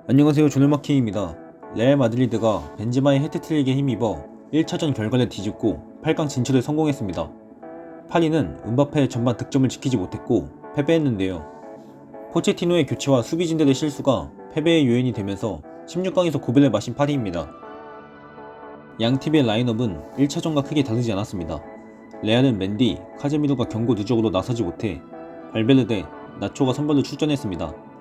안녕하세요. 조널마킹입니다. 레알 마드리드가 벤제마의 해트트릭에 힘입어 1차전 결과를 뒤집고 8강 진출에 성공했습니다. 파리는 음바페의 전반 득점을 지키지 못했고 패배했는데요. 포체티노의 교체와 수비진들의 실수가 패배의 요인이 되면서 16강에서 고배를 마신 파리입니다. 양 팀의 라인업은 1차전과 크게 다르지 않았습니다. 레알은 맨디, 카제미로가 경고 누적으로 나서지 못해 발베르데, 나초가 선발로 출전했습니다.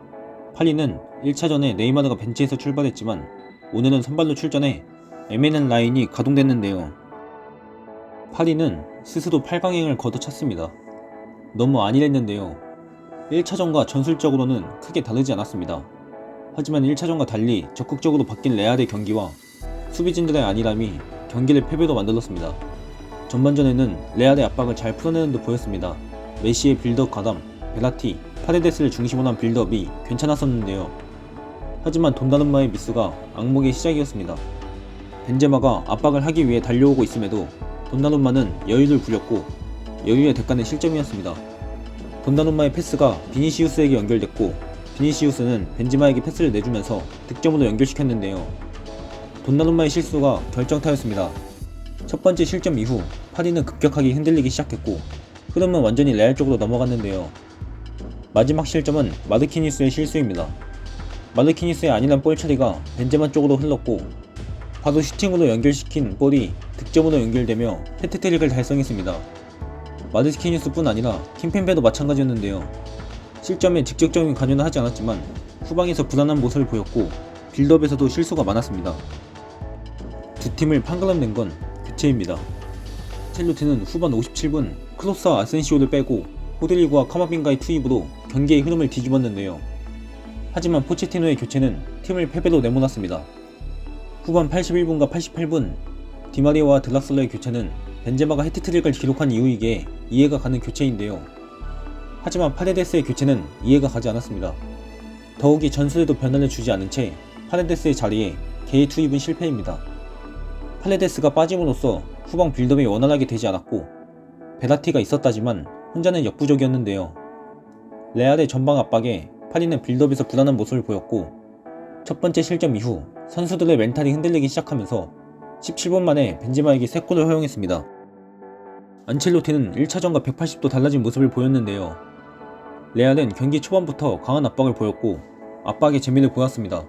파리는 1차전에 네이마르가 벤치에서 출발했지만 오늘은 선발로 출전해 애매한 라인이 가동됐는데요. 파리는 스스로 8강행을 걷어찼습니다. 너무 안일했는데요. 1차전과 전술적으로는 크게 다르지 않았습니다. 하지만 1차전과 달리 적극적으로 바뀐 레알의 경기와 수비진들의 안일함이 경기를 패배로 만들었습니다. 전반전에는 레알의 압박을 잘 풀어내는 듯 보였습니다. 메시의 빌드업 가담, 베라티, 파레데스를 중심으로 한 빌드업이 괜찮았었는데요. 하지만 돈다르마의 미스가 악몽의 시작이었습니다. 벤제마가 압박을 하기 위해 달려오고 있음에도 돈다르마는 여유를 부렸고 여유의 대가는 실점이었습니다. 돈다르마의 패스가 비니시우스에게 연결됐고 비니시우스는 벤제마에게 패스를 내주면서 득점으로 연결시켰는데요. 돈다르마의 실수가 결정타였습니다. 첫 번째 실점 이후 파리는 급격하게 흔들리기 시작했고 흐름은 완전히 레알 쪽으로 넘어갔는데요. 마지막 실점은 마르키니스의 실수입니다. 마르키니스의 안일한 볼 처리가 벤제마 쪽으로 흘렀고 바로 슈팅으로 연결시킨 볼이 득점으로 연결되며 해트트릭을 달성했습니다. 마르키니스뿐 아니라 킴펜베도 마찬가지였는데요. 실점에 직접적인 관여는 하지 않았지만 후방에서 불안한 모습을 보였고 빌드업에서도 실수가 많았습니다. 두 팀을 판가름 건 교체입니다. 안첼로티는 후반 57분 크로스와 아센시오를 빼고 호드리그와 카마빈가의 투입으로 경기의 흐름을 뒤집었는데요. 하지만 포체티노의 교체는 팀을 패배로 내몰았습니다. 후반 81분과 88분 디마리아와 드락슬러의 교체는 벤제마가 해트트릭을 기록한 이후이기에 이해가 가는 교체인데요. 하지만 파레데스의 교체는 이해가 가지 않았습니다. 더욱이 전술에도 변화를 주지 않은 채 파레데스의 자리에 개의 투입은 실패입니다. 파레데스가 빠짐으로써 후방 빌드업이 원활하게 되지 않았고 베라티가 있었다지만 혼자는 역부족이었는데요. 레알의 전방 압박에 파리는 빌드업에서 불안한 모습을 보였고 첫 번째 실점 이후 선수들의 멘탈이 흔들리기 시작하면서 17분 만에 벤제마에게 3골을 허용했습니다. 안첼로티는 1차전과 180도 달라진 모습을 보였는데요. 레알은 경기 초반부터 강한 압박을 보였고 압박의 재미를 보였습니다.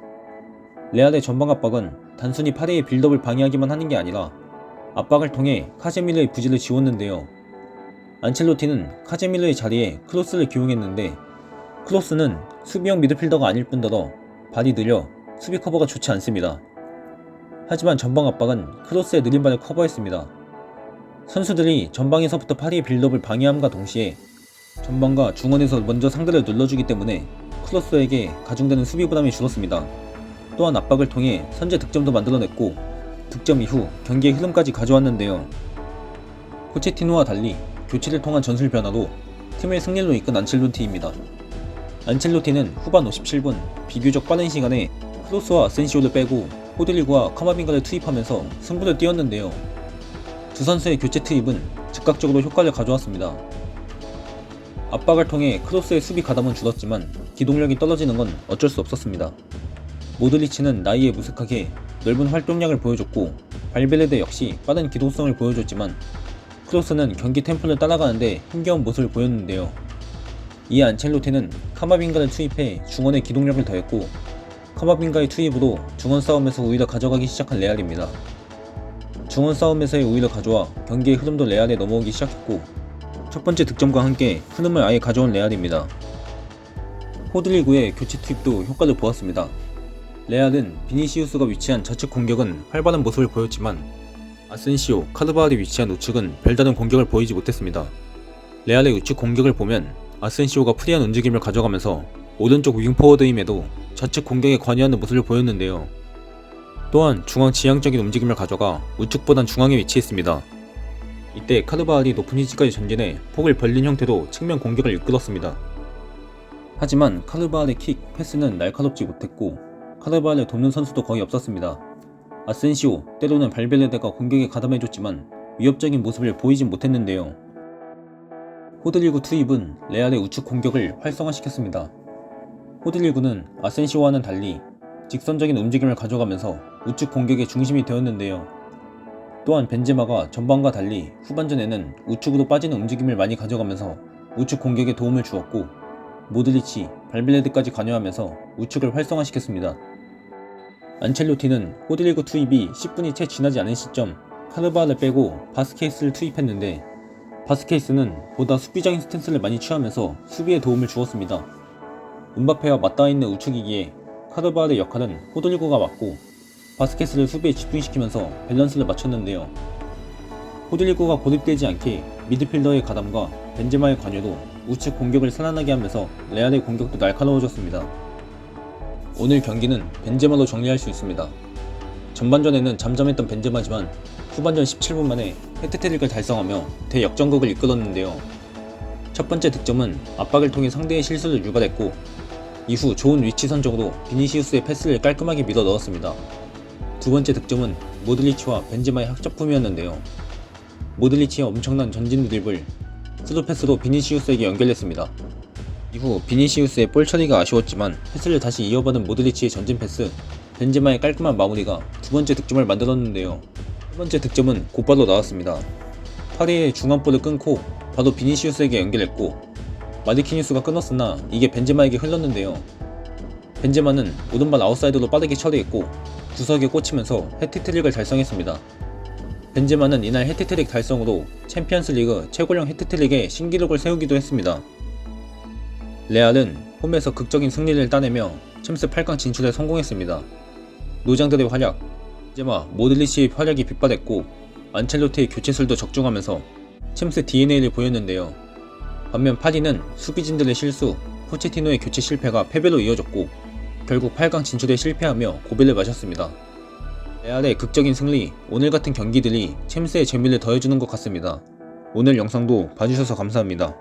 레알의 전방 압박은 단순히 파리의 빌드업을 방해하기만 하는 게 아니라 압박을 통해 카제미르의 부지를 지웠는데요. 안첼로티는 카제미르의 자리에 크로스를 기용했는데 크로스는 수비형 미드필더가 아닐 뿐더러 발이 느려 수비 커버가 좋지 않습니다. 하지만 전방 압박은 크로스의 느린 발을 커버했습니다. 선수들이 전방에서부터 파리의 빌드업을 방해함과 동시에 전방과 중원에서 먼저 상대를 눌러주기 때문에 크로스에게 가중되는 수비 부담이 줄었습니다. 또한 압박을 통해 선제 득점도 만들어냈고 득점 이후 경기의 흐름까지 가져왔는데요. 포체티노와 달리 교체를 통한 전술 변화로 팀을 승리로 이끈 안첼로티입니다. 안첼로티는 후반 57분 비교적 빠른 시간에 크로스와 아센시오를 빼고 호드리그와 카마빈가를 투입하면서 승부를 띄웠는데요. 두 선수의 교체 투입은 즉각적으로 효과를 가져왔습니다. 압박을 통해 크로스의 수비 가담은 줄었지만 기동력이 떨어지는 건 어쩔 수 없었습니다. 모드리치는 나이에 무색하게 넓은 활동량을 보여줬고 발베르데 역시 빠른 기동성을 보여줬지만 크로스는 경기 템포를 따라가는데 힘겨운 모습을 보였는데요. 이에 안첼로티는 카마빈가를 투입해 중원의 기동력을 더했고 카마빈가의 투입으로 중원 싸움에서 우위를 가져가기 시작한 레알입니다. 중원 싸움에서의 우위를 가져와 경기의 흐름도 레알에 넘어오기 시작했고 첫 번째 득점과 함께 흐름을 아예 가져온 레알입니다. 호드리그의 교체 투입도 효과를 보았습니다. 레알은 비니시우스가 위치한 좌측 공격은 활발한 모습을 보였지만 아센시오, 카르바알이 위치한 우측은 별다른 공격을 보이지 못했습니다. 레알의 우측 공격을 보면 아센시오가 프리한 움직임을 가져가면서 오른쪽 윙포워드임에도 좌측 공격에 관여하는 모습을 보였는데요. 또한 중앙 지향적인 움직임을 가져가 우측보단 중앙에 위치했습니다. 이때 카르바알이 높은 위치까지 전진해 폭을 벌린 형태로 측면 공격을 이끌었습니다. 하지만 카르바알의 킥, 패스는 날카롭지 못했고 카르바알을 돕는 선수도 거의 없었습니다. 아센시오, 때로는 발베르데가 공격에 가담해줬지만 위협적인 모습을 보이진 못했는데요. 호드리그 투입은 레알의 우측 공격을 활성화시켰습니다. 호드리그는 아센시오와는 달리 직선적인 움직임을 가져가면서 우측 공격의 중심이 되었는데요. 또한 벤제마가 전반과 달리 후반전에는 우측으로 빠지는 움직임을 많이 가져가면서 우측 공격에 도움을 주었고, 모드리치, 발벨레드까지 관여하면서 우측을 활성화시켰습니다. 안첼로티는 호드리그 투입이 10분이 채 지나지 않은 시점 카르바를 빼고 바스케이스를 투입했는데, 바스케이스는 보다 수비적인 스탠스를 많이 취하면서 수비에 도움을 주었습니다. 음바페와 맞닿아 있는 우측이기에 카르바의 역할은 호드리고가 맡고 바스케스를 수비에 집중시키면서 밸런스를 맞췄는데요. 호드리고가 고립되지 않게 미드필더의 가담과 벤제마의 관여로 우측 공격을 살아나게 하면서 레알의 공격도 날카로워졌습니다. 오늘 경기는 벤제마로 정리할 수 있습니다. 전반전에는 잠잠했던 벤제마지만 후반전 17분 만에 해트트릭을 달성하며 대역전극을 이끌었는데요. 첫 번째 득점은 압박을 통해 상대의 실수를 유발했고, 이후 좋은 위치 선정으로 비니시우스의 패스를 깔끔하게 밀어 넣었습니다. 두 번째 득점은 모드리치와 벤제마의 합작품이었는데요. 모드리치의 엄청난 전진 드리블, 스루 패스로 비니시우스에게 연결했습니다. 이후 비니시우스의 볼 처리가 아쉬웠지만 패스를 다시 이어받은 모드리치의 전진 패스, 벤제마의 깔끔한 마무리가 두 번째 득점을 만들었는데요. 세 번째 득점은 곧바로 나왔습니다. 파리의 중앙볼을 끊고 바로 비니시우스에게 연결했고, 마르키뉴스가 끊었으나 이게 벤제마에게 흘렀는데요. 벤제마는 오른발 아웃사이드로 빠르게 처리했고 구석에 꽂히면서 해트트릭을 달성했습니다. 벤제마는 이날 해트트릭 달성으로 챔피언스리그 최고령 해트트릭에 신기록을 세우기도 했습니다. 레알은 홈에서 극적인 승리를 따내며 챔스 8강 진출에 성공했습니다. 노장들의 활약, 벤제마, 모드리치의 활약이 빗발했고 안첼로티의 교체술도 적중하면서 챔스 DNA를 보였는데요. 반면 파리는 수비진들의 실수, 포체티노의 교체 실패가 패배로 이어졌고 결국 8강 진출에 실패하며 고비를 마셨습니다. 레알의 극적인 승리, 오늘 같은 경기들이 챔스의 재미를 더해주는 것 같습니다. 오늘 영상도 봐주셔서 감사합니다.